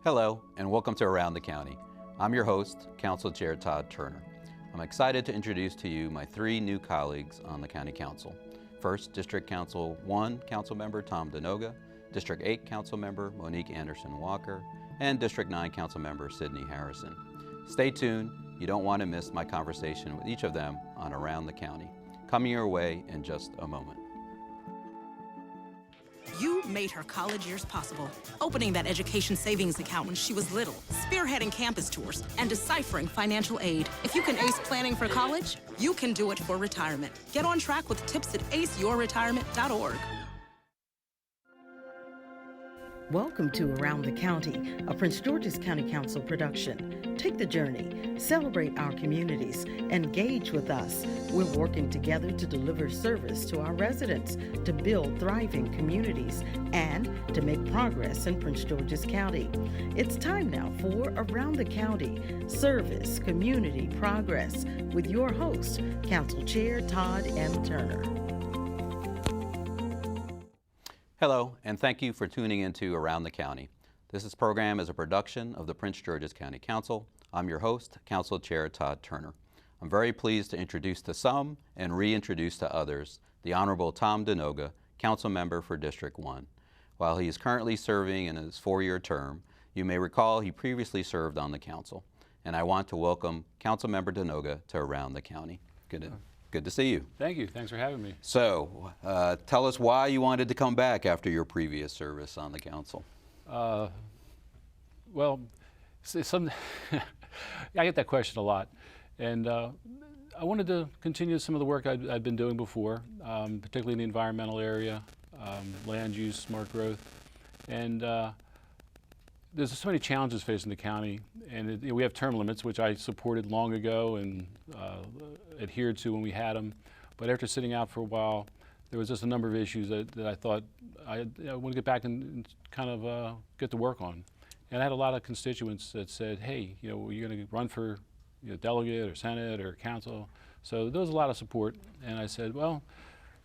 Hello, and welcome to Around the County. I'm your host, Council Chair Todd Turner. I'm excited to introduce to you my three new colleagues on the County Council. First, District Council 1 Council Member Tom Dernoga, District 8 Council Member Monique Anderson-Walker, and District 9 Council Member Sydney Harrison. Stay tuned, you don't want to miss my conversation with each of them on Around the County. Coming your way in just a moment. You made her college years possible, opening that education savings account when she was little, spearheading campus tours, and deciphering financial aid. If you can ace planning for college, you can do it for retirement. Get on track with tips at aceyourretirement.org. Welcome to Around the County, a Prince George's County Council production. Take the journey, celebrate our communities, engage with us. We're working together to deliver service to our residents, to build thriving communities, and to make progress in Prince George's County. It's time now for Around the County, Service, Community, Progress, with your host, Council Chair Todd M. Turner. Hello, and thank you for tuning into Around the County. This program is a production of the Prince George's County Council. I'm your host, Council Chair Todd Turner. I'm very pleased to introduce to some and reintroduce to others the Honorable Tom Dernoga, Council Member for District 1. While he is currently serving in his 4-year term, you may recall he previously served on the Council. And I want to welcome Council Member Dernoga to Around the County. Good to see you. Thank you. Thanks for having me. So, tell us why you wanted to come back after your previous service on the council. Well, I get that question a lot, and I wanted to continue some of the work I'd been doing before, particularly in the environmental area, land use, smart growth, and there's so many challenges facing the county, and we have term limits, which I supported long ago and adhered to when we had them. But after sitting out for a while, there was just a number of issues that I thought I want to get back and kind of get to work on. And I had a lot of constituents that said, hey, you're going to run for delegate or senate or council. So there was a lot of support. And I said, well,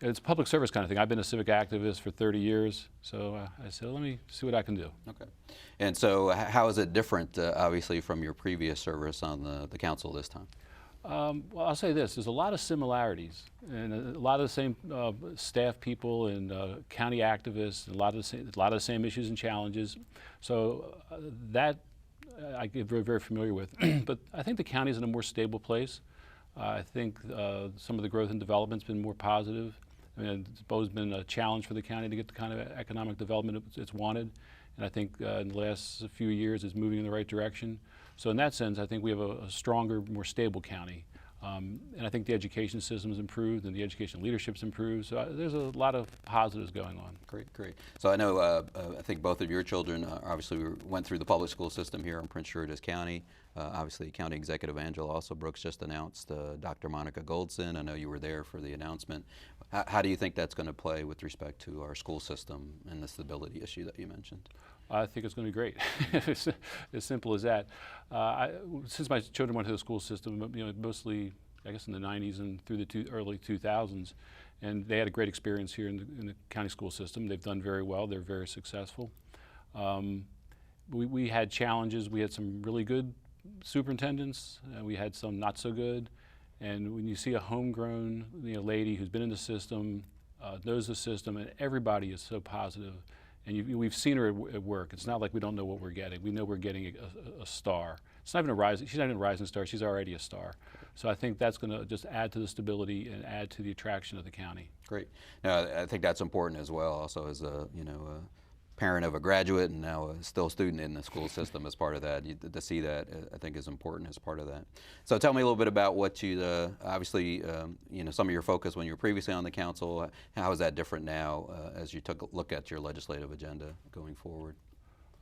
it's a public service kind of thing. I've been a civic activist for 30 years, so I said, let me see what I can do. Okay. And so how is it different, obviously, from your previous service on the council this time? Well, I'll say this. There's a lot of similarities, and a lot of the same staff people and county activists, and a lot of the same issues and challenges. So that I get very, very familiar with. But I think the county's in a more stable place. I think some of the growth and development's been more positive. I mean, it's always been a challenge for the county to get the kind of economic development it's wanted. And I think in the last few years it's moving in the right direction. So in that sense, I think we have a stronger, more stable county. And I think the education system's improved and the education leadership's improved. So there's a lot of positives going on. Great. So I know, I think both of your children obviously went through the public school system here in Prince George's County. Obviously, County Executive Angela also Brooks just announced Dr. Monica Goldson. I know you were there for the announcement. How do you think that's going to play with respect to our school system and the stability issue that you mentioned? I think it's going to be great. It's as simple as that. Since my children went to the school system, mostly, I guess, in the 90s and through the early 2000s, and they had a great experience here in the county school system. They've done very well. They're very successful. We had challenges. We had some really good superintendents. We had some not so good. And when you see a homegrown lady who's been in the system, knows the system, and everybody is so positive. And we've seen her at work. It's not like we don't know what we're getting. We know we're getting a star. It's not even a rising. She's not even a rising star. She's already a star. So I think that's going to just add to the stability and add to the attraction of the county. Great. Now, I think that's important as well. Also, as a parent of a graduate and now still a student in the school system as part of that, to see that I think is important as part of that. So tell me a little bit about what you obviously some of your focus when you were previously on the council. How is that different now as you took a look at your legislative agenda going forward?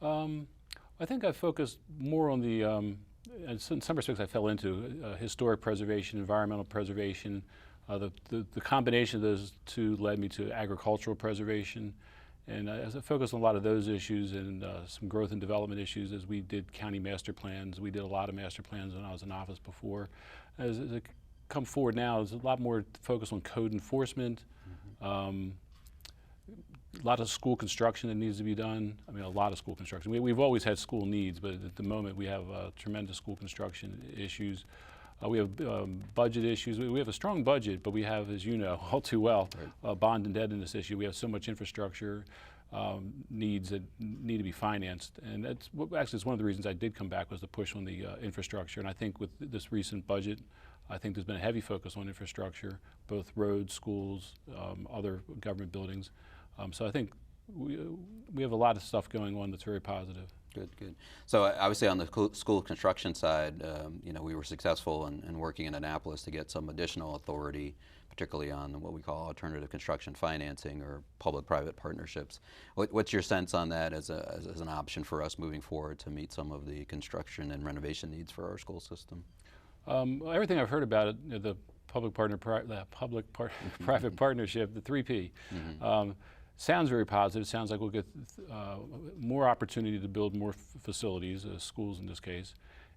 I think I focused more on the in some respects I fell into historic preservation, environmental preservation. The combination of those two led me to agricultural preservation. And as I focused on a lot of those issues and some growth and development issues as we did county master plans. We did a lot of master plans when I was in office before. As I come forward now, there's a lot more focus on code enforcement, A lot of school construction that needs to be done. I mean, a lot of school construction. We've always had school needs, but at the moment we have tremendous school construction issues. We have budget issues. We have a strong budget, but we have, as you know all too well, bond indebtedness issue. We have so much infrastructure needs that need to be financed, and that's actually it's one of the reasons I did come back, was to push on the infrastructure. And I think with this recent budget, I think there's been a heavy focus on infrastructure, both roads, schools, other government buildings. So I think we have a lot of stuff going on that's very positive. Good, good. So obviously on the school construction side, you know, we were successful in working in Annapolis to get some additional authority, particularly on what we call alternative construction financing or public-private partnerships. What's your sense on that as an option for us moving forward to meet some of the construction and renovation needs for our school system? Everything I've heard about it, the public-private partnership, the 3P, sounds very positive. Sounds like we'll get more opportunity to build more facilities, schools in this case,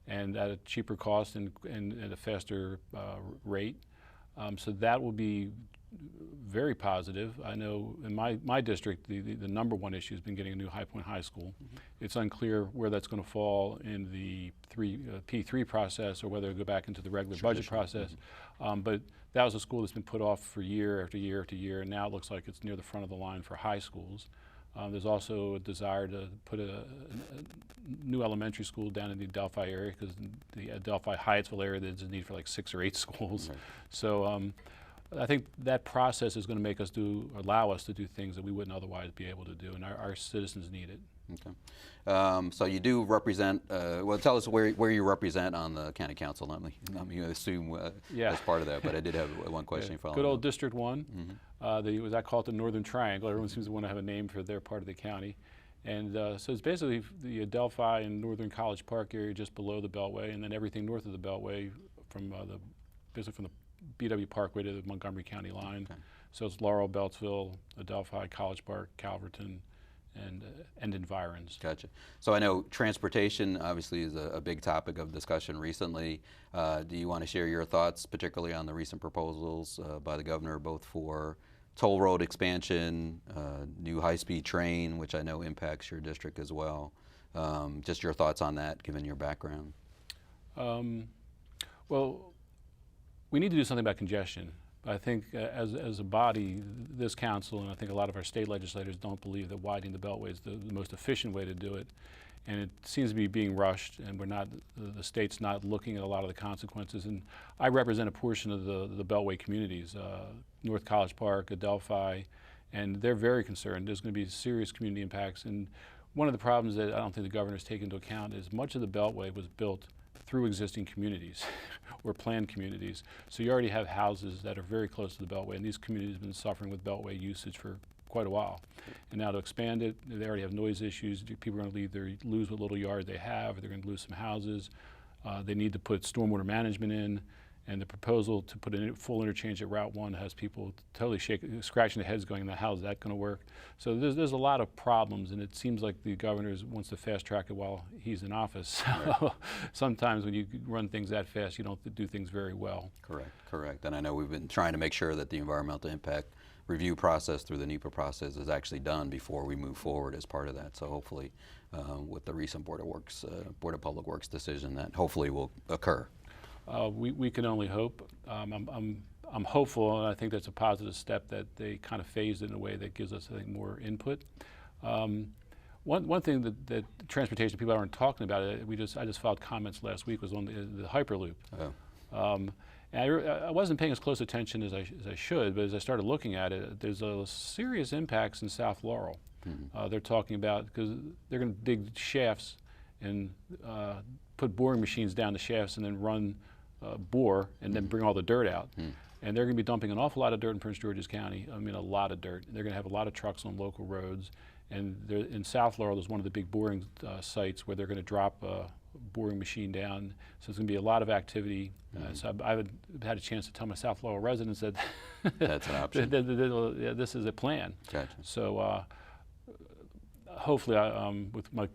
and at a cheaper cost and at a faster rate. So that will be very positive. I know in my district, the number one issue has been getting a new High Point High School. It's unclear where that's going to fall in the P3 process, or whether it'll go back into the regular budget process. But that was a school that's been put off for year after year after year, and now it looks like it's near the front of the line for high schools. There's also a desire to put a new elementary school down in the Delphi area, because the Delphi-Hyattsville area, there's a need for like 6 or 8 schools. Right. So I think that process is going to make us allow us to do things that we wouldn't otherwise be able to do, and our citizens need it. Okay. So you do represent, well, tell us where you represent on the county council. Let me assume as part of that, but I did have one question following. Good old District 1. I call it the Northern Triangle. Everyone seems to want to have a name for their part of the county. And so it's basically the Adelphi and Northern College Park area just below the Beltway, and then everything north of the Beltway from basically from the BW Parkway to the Montgomery County line. Okay. So it's Laurel, Beltsville, Adelphi, College Park, Calverton, and environs. Gotcha. So I know transportation obviously is a big topic of discussion recently. Do you want to share your thoughts, particularly on the recent proposals by the governor, both for toll road expansion, new high-speed train, which I know impacts your district as well? Just your thoughts on that, given your background. Well, we need to do something about congestion. I think as a body, this council, and I think a lot of our state legislators don't believe that widening the Beltway is the most efficient way to do it. And it seems to be being rushed, and the state's not looking at a lot of the consequences. And I represent a portion of the Beltway communities, North College Park, Adelphi, and they're very concerned. There's going to be serious community impacts. And one of the problems that I don't think the governor's taken into account is much of the Beltway was built through existing communities or planned communities. So you already have houses that are very close to the Beltway, and these communities have been suffering with Beltway usage for quite a while. And now to expand it, they already have noise issues. People are going to either lose what little yard they have, or they're going to lose some houses. They need to put stormwater management in, and the proposal to put a full interchange at Route 1 has people totally scratching their heads going, how's that going to work? So there's a lot of problems, and it seems like the governor wants to fast track it while he's in office. Right. Sometimes when you run things that fast, you don't do things very well. Correct, correct. And I know we've been trying to make sure that the environmental impact review process through the NEPA process is actually done before we move forward as part of that. So hopefully with the recent Board of Public Works decision, that hopefully will occur. We can only hope. I'm hopeful, and I think that's a positive step that they kind of phased it in a way that gives us, I think, more input. One thing that transportation people aren't talking about, I just filed comments last week, was on the Hyperloop. Oh. And I wasn't paying as close attention as I should, but as I started looking at it, there's a serious impacts in South Laurel. Mm-hmm. They're talking about, because they're going to dig shafts and put boring machines down the shafts and then run bore and then bring all the dirt out. And they're going to be dumping an awful lot of dirt in Prince George's County. I mean, a lot of dirt. They're going to have a lot of trucks on local roads. And in South Laurel, there's one of the big boring sites where they're going to drop a boring machine down. So there's going to be a lot of activity. So I've had a chance to tell my South Laurel residents that that's an option. This is a plan. Gotcha. So hopefully, with my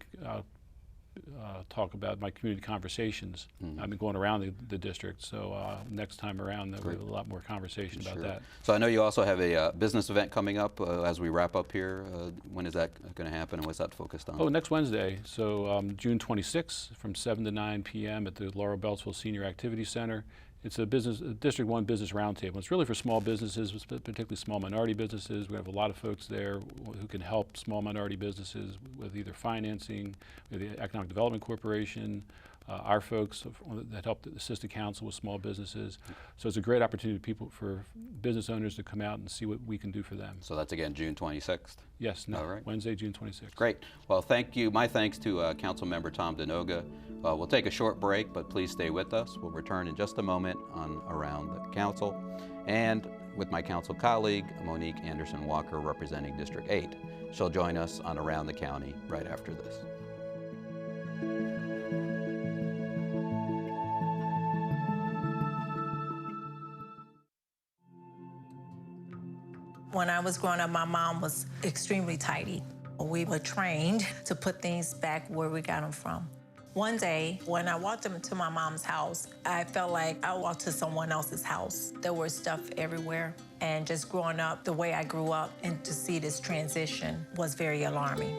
talk about my community conversations. I've been going around the district, so next time around there'll be a lot more conversation about that. So I know you also have a business event coming up as we wrap up here. When is that going to happen, and what's that focused on? Oh, next Wednesday, so June 26th from 7 to 9 p.m. at the Laurel Beltsville Senior Activity Center. It's a District 1 business roundtable. It's really for small businesses, particularly small minority businesses. We have a lot of folks there who can help small minority businesses with either financing, with the Economic Development Corporation, our folks that help assist the council with small businesses. So it's a great opportunity for business owners to come out and see what we can do for them. So that's again June 26th? Yes, All right. Wednesday, June 26th. Great. Well, thank you. My thanks to Council Member Tom Dernoga. We'll take a short break, but please stay with us. We'll return in just a moment on Around the Council, and with my council colleague, Monique Anderson-Walker, representing District 8. She'll join us on Around the County right after this. When I was growing up, my mom was extremely tidy. We were trained to put things back where we got them from. One day, when I walked into my mom's house, I felt like I walked to someone else's house. There was stuff everywhere, and just growing up the way I grew up, and to see this transition was very alarming.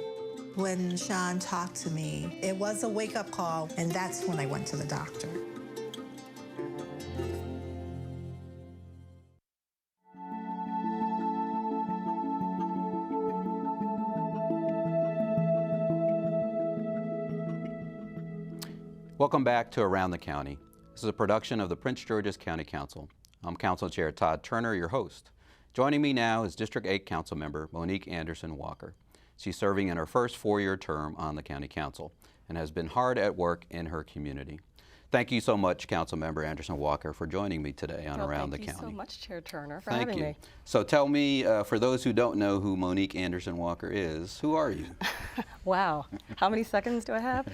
When Sean talked to me, it was a wake-up call, and that's when I went to the doctor. Welcome back to Around the County. This is a production of the Prince George's County Council. I'm Council Chair Todd Turner, your host. Joining me now is District 8 Council Member Monique Anderson-Walker. She's serving in her first four-year term on the County Council and has been hard at work in her community. Thank you so much, Councilmember Anderson-Walker, for joining me today on Around the County. Thank you so much, Chair Turner, for having me. So tell me, for those who don't know who Monique Anderson-Walker is, who are you? Wow, how many seconds do I have?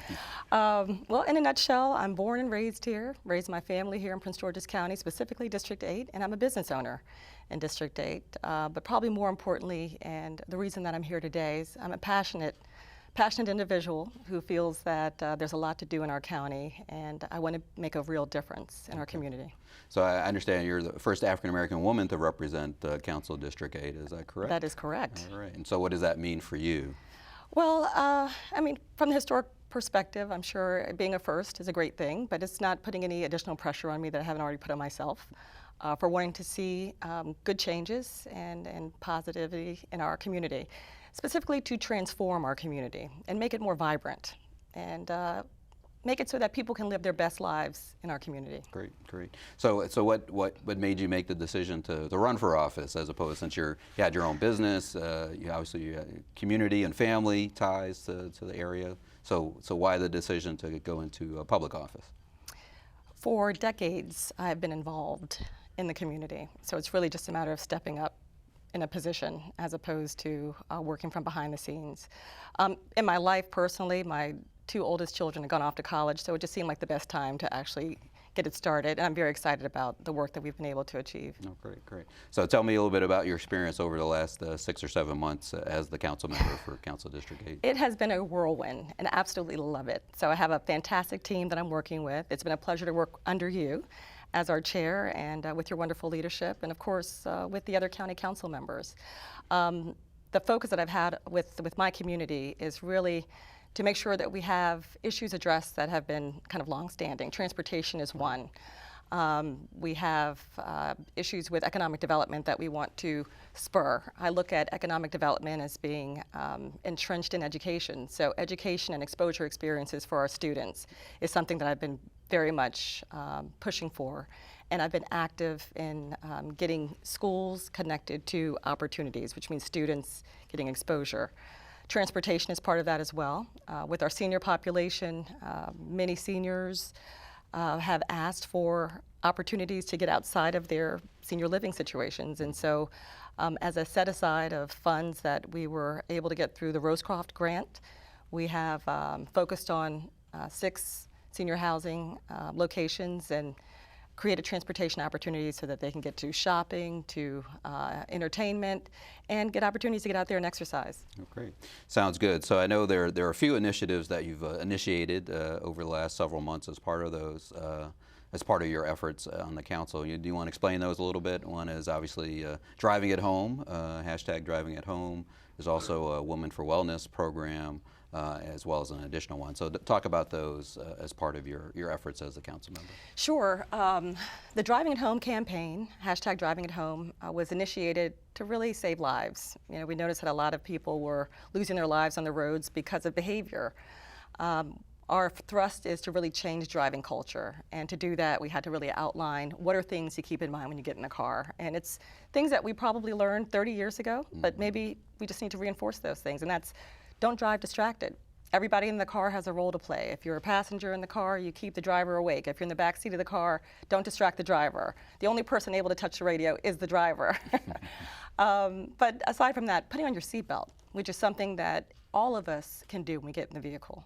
Well, in a nutshell, I'm born and raised here, raised my family here in Prince George's County, specifically District 8, and I'm a business owner in District 8. But probably more importantly, and the reason that I'm here today is I'm a passionate individual who feels that there's a lot to do in our county, and I want to make a real difference in our community. So I understand you're the first African-American woman to represent Council District 8, is that correct? That is correct. All right, and so what does that mean for you? Well, I mean, from the historic perspective, I'm sure being a first is a great thing, but it's not putting any additional pressure on me that I haven't already put on myself for wanting to see good changes and positivity in our community, specifically to transform our community and make it more vibrant and make it so that people can live their best lives in our community. Great, great. So what made you make the decision to run for office, as opposed, since you had your own business, you had community and family ties to the area, so why the decision to go into public office? For decades, I've been involved in the community, so it's really just a matter of stepping up in a position as opposed to working from behind the scenes. In my life personally, my two oldest children have gone off to college, so it just seemed like the best time to actually get it started, and I'm very excited about the work that we've been able to achieve. Oh, great, great. So tell me a little bit about your experience over the last 6 or 7 months as the council member for Council District 8. It has been a whirlwind, and I absolutely love it. So I have a fantastic team that I'm working with. It's been a pleasure to work under you as our chair, and with your wonderful leadership, and of course with the other county council members. The focus that I've had with my community is really to make sure that we have issues addressed that have been kind of long-standing. Transportation is one. We have issues with economic development that we want to spur. I look at economic development as being entrenched in education. So education and exposure experiences for our students is something that I've been very much pushing for. And I've been active in getting schools connected to opportunities, which means students getting exposure. Transportation is part of that as well. With our senior population, many seniors have asked for opportunities to get outside of their senior living situations. And so as a set aside of funds that we were able to get through the Rosecroft grant, we have focused on 6 senior housing locations, and created transportation opportunities so that they can get to shopping, to entertainment, and get opportunities to get out there and exercise. Oh, great. Sounds good. So I know there are a few initiatives that you've initiated over the last several months as part of those, as part of your efforts on the council. Do you want to explain those a little bit? One is obviously driving at home, hashtag driving at home. There's also a Women for Wellness program, as well as an additional one. So talk about those as part of your efforts as a council member. Sure. The Driving at Home campaign, hashtag Driving at Home, was initiated to really save lives. You know, we noticed that a lot of people were losing their lives on the roads because of behavior. Our thrust is to really change driving culture, and to do that we had to really outline what are things to keep in mind when you get in a car. And it's things that we probably learned 30 years ago, but maybe we just need to reinforce those things, and that's don't drive distracted. Everybody in the car has a role to play. If you're a passenger in the car, you keep the driver awake. If you're in the back seat of the car, don't distract the driver. The only person able to touch the radio is the driver. But aside from that, putting on your seatbelt, which is something that all of us can do when we get in the vehicle.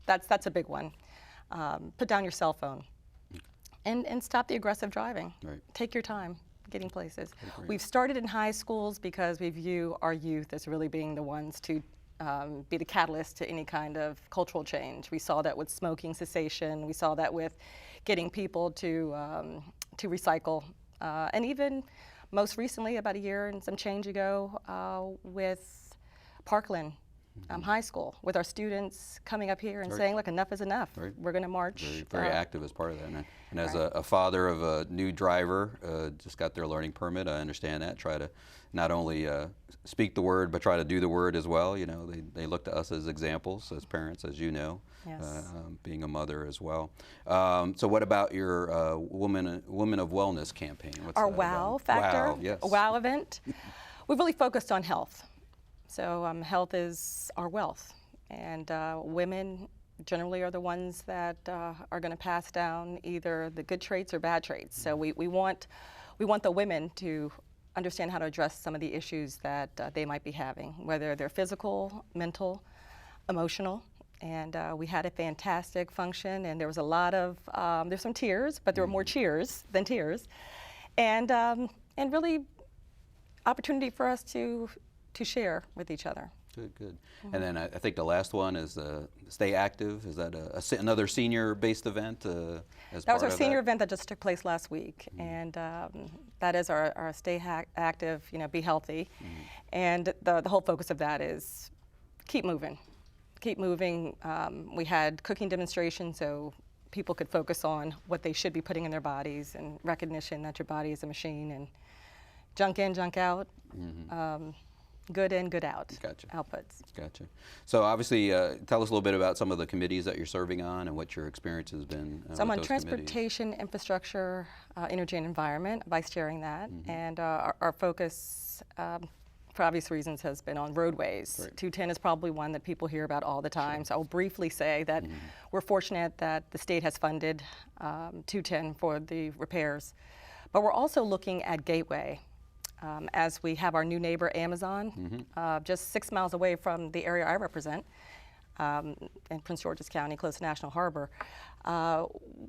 That's a big one. Put down your cell phone and stop the aggressive driving. Right. Take your time getting places. We've started in high schools because we view our youth as really being the ones to be the catalyst to any kind of cultural change. We saw that with smoking cessation. We saw that with getting people to recycle. And even most recently, about a year and some change ago, with Parkland High School, with our students coming up here and saying, look, enough is enough. Right. We're going to march. Very active as part of that. And as a father of a new driver, just got their learning permit, I understand that. Try to not only speak the word, but try to do the word as well. You know, they look to us as examples, as parents, as you know, being a mother as well. So what about your Women of Wellness campaign? What's our WOW factor, WOW, yes. A WOW event. We've really focused on health. So health is our wealth, and women generally are the ones that are going to pass down either the good traits or bad traits. So we want the women to understand how to address some of the issues that they might be having, whether they're physical, mental, emotional. And we had a fantastic function, and there was a lot of there's some tears, but there were more cheers than tears, and really opportunity for us to share with each other. Good. And then I think the last one is Stay Active. Is that another senior-based event? That was our senior event that just took place last week, and that is our Stay Active, be healthy. And the whole focus of that is keep moving. Keep moving. We had cooking demonstrations so people could focus on what they should be putting in their bodies, and recognition that your body is a machine, and junk in, junk out. Good in, good out. Gotcha. Outputs. Gotcha. So obviously, tell us a little bit about some of the committees that you're serving on and what your experience has been. So I'm on transportation, infrastructure, energy and environment, vice chairing that, and our focus, for obvious reasons, has been on roadways. Right. 210 is probably one that people hear about all the time. Sure. So I'll briefly say that we're fortunate that the state has funded 210 for the repairs, but we're also looking at Gateway. As we have our new neighbor, Amazon, just 6 miles away from the area I represent, in Prince George's County, close to National Harbor.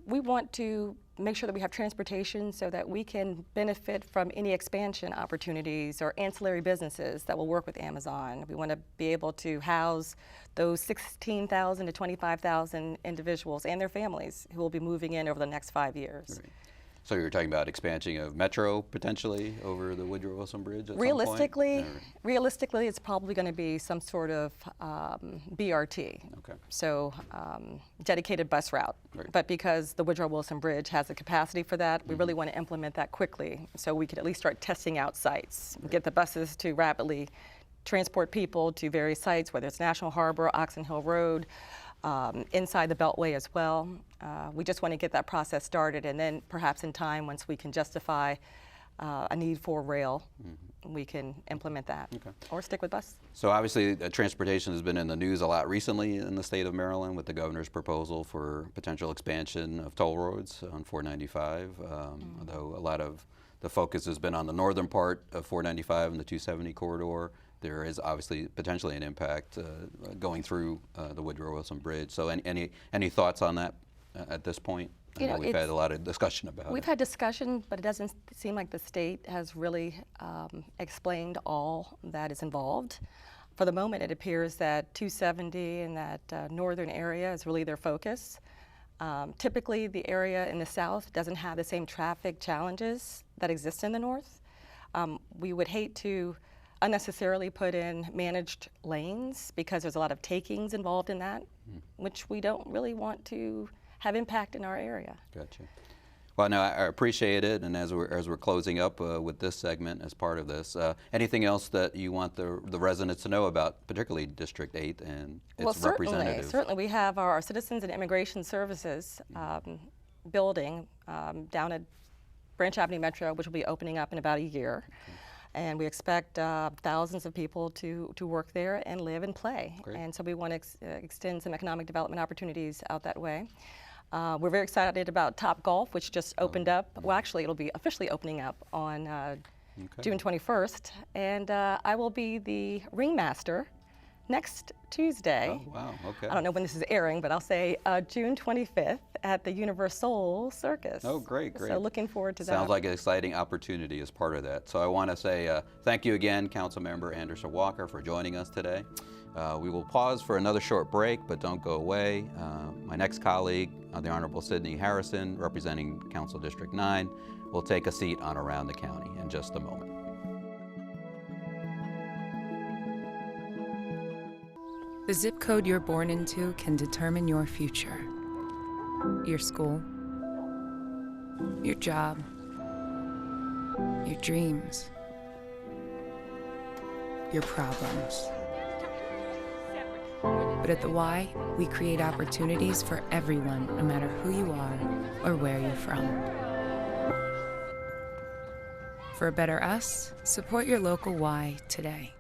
We want to make sure that we have transportation so that we can benefit from any expansion opportunities or ancillary businesses that will work with Amazon. We want to be able to house those 16,000 to 25,000 individuals and their families who will be moving in over the next 5 years. Right. So you're talking about expansion of Metro potentially over the Woodrow Wilson Bridge at realistically, some point? Realistically, it's probably going to be some sort of BRT. Okay. So dedicated bus route. Right. But because the Woodrow Wilson Bridge has the capacity for that, we really want to implement that quickly so we could at least start testing out sites, get the buses to rapidly transport people to various sites, whether it's National Harbor, Oxon Hill Road, inside the Beltway as well. We just want to get that process started, and then perhaps in time, once we can justify a need for rail, we can implement that, or stick with bus. So obviously transportation has been in the news a lot recently in the state of Maryland with the governor's proposal for potential expansion of toll roads on 495, although a lot of the focus has been on the northern part of 495 and the 270 corridor. There is obviously potentially an impact going through the Woodrow Wilson Bridge. So any thoughts on that at this point? I know we've had a lot of discussion about We've it. had discussion, but it doesn't seem like the state has really explained all that is involved. For the moment, it appears that 270 and that northern area is really their focus. Typically, the area in the south doesn't have the same traffic challenges that exist in the north. We would hate to unnecessarily put in managed lanes because there's a lot of takings involved in that, which we don't really want to have impact in our area. Gotcha. Well, no, I appreciate it, and as we're closing up with this segment as part of this, anything else that you want the residents to know about, particularly District 8 and its representatives? Certainly. We have our Citizens and Immigration Services building down at Branch Avenue Metro, which will be opening up in about a year. And we expect thousands of people to work there and live and play. Great. And so we want to extend some economic development opportunities out that way. We're very excited about Top Golf, which just opened up. Well, actually, it'll be officially opening up on June 21st. And I will be the ringmaster next Tuesday. Oh, wow, okay. I don't know when this is airing, but I'll say June 25th at the Universal Circus. Oh, great, great. So looking forward to that. Sounds like an exciting opportunity as part of that. So I want to say thank you again, Councilmember Anderson-Walker, for joining us today. We will pause for another short break, but don't go away. My next colleague, the Honorable Sydney Harrison, representing Council District 9, will take a seat on Around the County in just a moment. The zip code you're born into can determine your future. Your school, your job, your dreams, your problems. But at the Y, we create opportunities for everyone, no matter who you are or where you're from. For a better us, support your local Y today.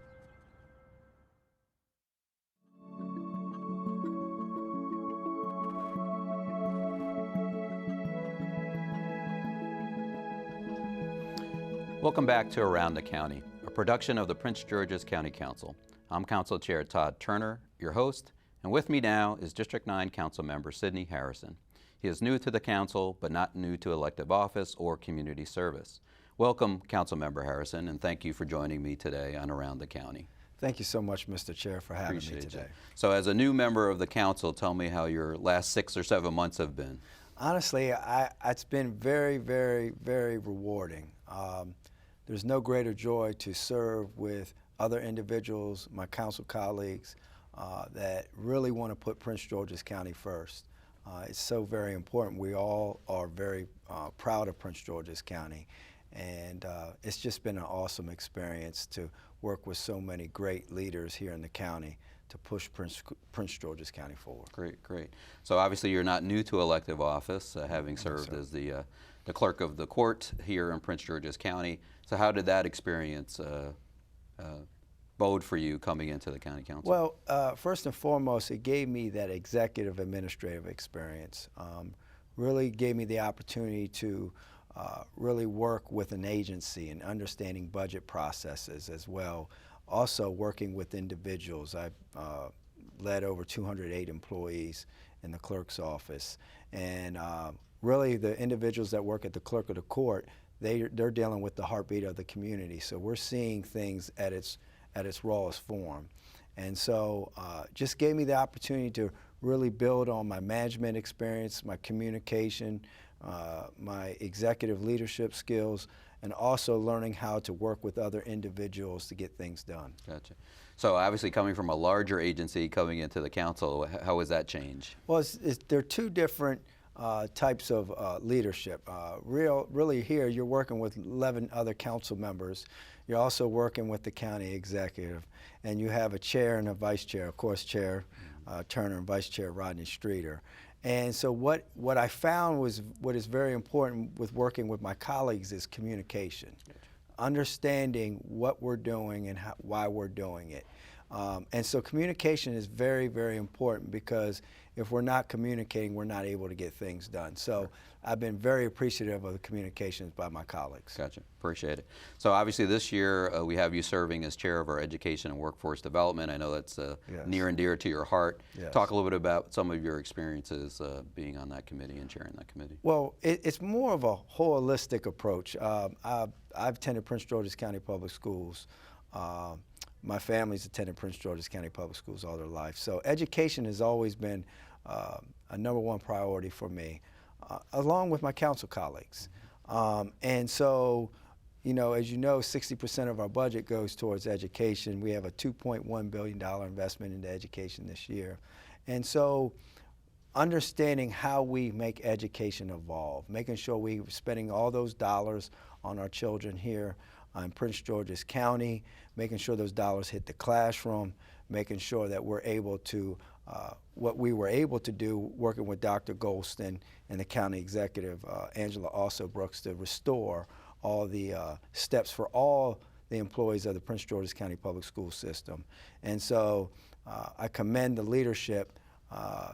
Welcome back to Around the County, a production of the Prince George's County Council. I'm Council Chair Todd Turner, your host, and with me now is District 9 Council Member Sydney Harrison. He is new to the Council, but not new to elective office or community service. Welcome, Council Member Harrison, and thank you for joining me today on Around the County. Thank you so much, Mr. Chair, for having me today. So as a new member of the Council, tell me how your last 6 or 7 months have been. Honestly, it's been very, very, very rewarding. There's no greater joy to serve with other individuals, my council colleagues, that really want to put Prince George's County first. It's so very important. We all are very proud of Prince George's County, and it's just been an awesome experience to work with so many great leaders here in the county to push Prince George's County forward. Great, great. So obviously you're not new to elective office, having served as the clerk of the court here in Prince George's County. So how did that experience bode for you coming into the county council? Well, first and foremost, it gave me that executive administrative experience. Really gave me the opportunity to really work with an agency and understanding budget processes as well. Also working with individuals. I led over 208 employees in the clerk's office. And really the individuals that work at the clerk of the court, they're dealing with the heartbeat of the community. So we're seeing things at its rawest form. And so just gave me the opportunity to really build on my management experience, my communication, my executive leadership skills, and also learning how to work with other individuals to get things done. Gotcha. So obviously coming from a larger agency coming into the council, how has that changed? Well, there are two different types of leadership. Really here, you're working with 11 other council members. You're also working with the county executive, and you have a chair and a vice chair, of course, Chair Turner and Vice Chair Rodney Streeter. And so what I found was what is very important with working with my colleagues is communication. Understanding what we're doing and why we're doing it. And so communication is very, very important, because if we're not communicating, we're not able to get things done. So I've been very appreciative of the communications by my colleagues. Gotcha. Appreciate it. So obviously this year we have you serving as chair of our Education and Workforce Development. I know that's Yes. near and dear to your heart. Yes. Talk a little bit about some of your experiences being on that committee and chairing that committee. Well, it's more of a holistic approach. I've attended Prince George's County Public Schools. My family's attended Prince George's County Public Schools all their life. So education has always been a #1 priority for me, along with my council colleagues. And so, you know, as you know, 60% of our budget goes towards education. We have a $2.1 billion investment into education this year. And so understanding how we make education evolve, making sure we're spending all those dollars on our children here in Prince George's County, making sure those dollars hit the classroom, making sure that we're able to, what we were able to do working with Dr. Golston and the county executive, Angela Also Brooks, to restore all the steps for all the employees of the Prince George's County Public School System. And so I commend the leadership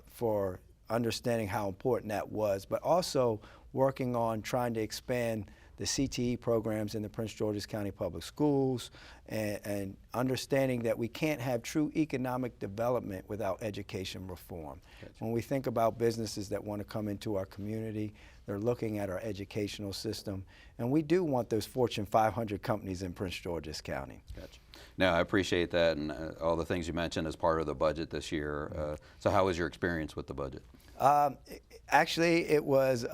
for understanding how important that was, but also working on trying to expand the CTE programs in the Prince George's County Public Schools, and understanding that we can't have true economic development without education reform. Gotcha. When we think about businesses that want to come into our community, they're looking at our educational system, and we do want those Fortune 500 companies in Prince George's County. Gotcha. No, I appreciate that, and all the things you mentioned as part of the budget this year. So how was your experience with the budget? Actually, it was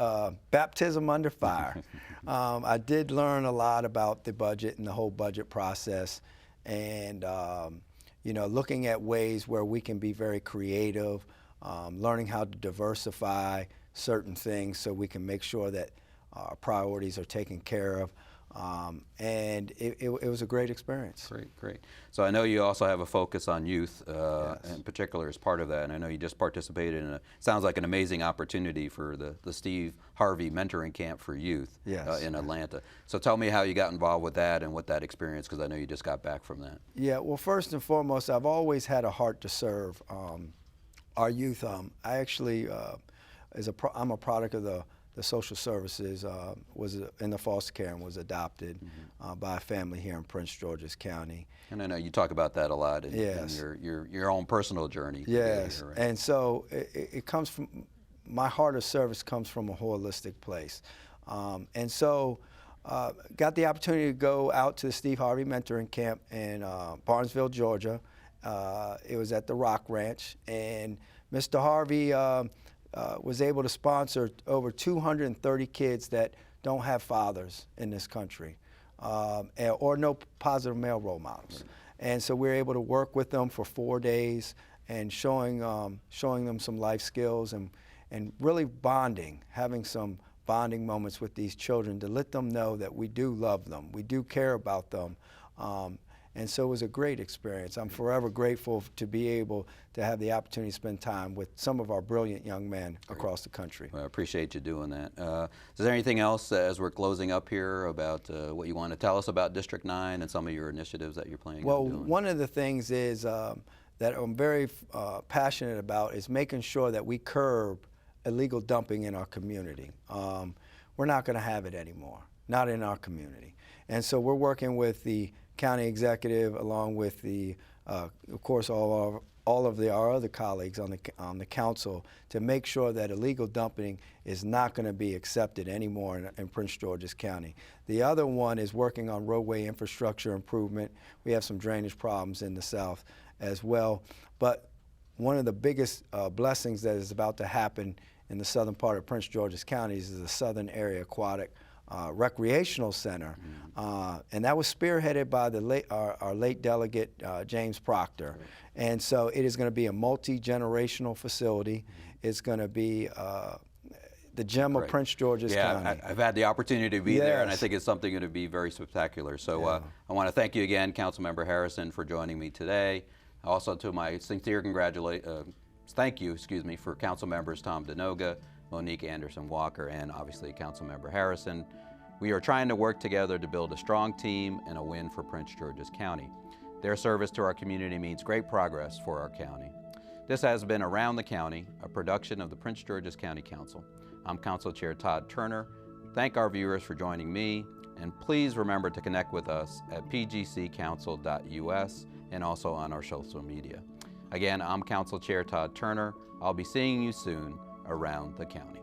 baptism under fire. I did learn a lot about the budget and the whole budget process, and you know, looking at ways where we can be very creative, learning how to diversify certain things so we can make sure that our priorities are taken care of. And it was a great experience. Great, great. So I know you also have a focus on youth Yes. in particular as part of that, and I know you just participated in sounds like an amazing opportunity for the Steve Harvey Mentoring Camp for Youth Yes. in Atlanta. So tell me how you got involved with that and what that experience, because I know you just got back from that. Yeah, well, first and foremost, I've always had a heart to serve our youth. I actually, I'm a product of the social services, was in the foster care and was adopted by a family here in Prince George's County. And I know you talk about that a lot in, Yes. in your own personal journey. Yes, Here, right? and so it comes from, my heart of service comes from a holistic place. And so got the opportunity to go out to the Steve Harvey Mentoring Camp in Barnesville, Georgia. It was at the Rock Ranch, and Mr. Harvey was able to sponsor over 230 kids that don't have fathers in this country, or no positive male role models. And so we were able to work with them for 4 days and showing them some life skills and really bonding, having some bonding moments with these children to let them know that we do love them, we do care about them. And so it was a great experience. I'm forever grateful to be able to have the opportunity to spend time with some of our brilliant young men across the country. Well, I appreciate you doing that. Is there anything else as we're closing up here about what you want to tell us about District 9 and some of your initiatives that you're planning on doing? Well, one of the things is that I'm very passionate about is making sure that we curb illegal dumping in our community. We're not going to have it anymore, not in our community. And so we're working with the county executive, along with the, of course, all of our other colleagues on the council, to make sure that illegal dumping is not going to be accepted anymore in Prince George's County. The other one is working on roadway infrastructure improvement. We have some drainage problems in the south as well. But one of the biggest blessings that is about to happen in the southern part of Prince George's County is the Southern Area Aquatic Recreational Center, and that was spearheaded by our late delegate James Proctor. And so it is going to be a multi-generational facility. It's going to be the gem of Prince George's County. Yeah, I've had the opportunity to be there, and I think it's something going to be very spectacular. So I want to thank you again, Councilmember Harrison, for joining me today. Also, to my sincere thank you, for Council members Tom Dernoga, Monique Anderson-Walker, and obviously Councilmember Harrison. We are trying to work together to build a strong team and a win for Prince George's County. Their service to our community means great progress for our county. This has been Around the County, a production of the Prince George's County Council. I'm Council Chair Todd Turner. Thank our viewers for joining me, and please remember to connect with us at pgccouncil.us and also on our social media. Again, I'm Council Chair Todd Turner. I'll be seeing you soon around the county.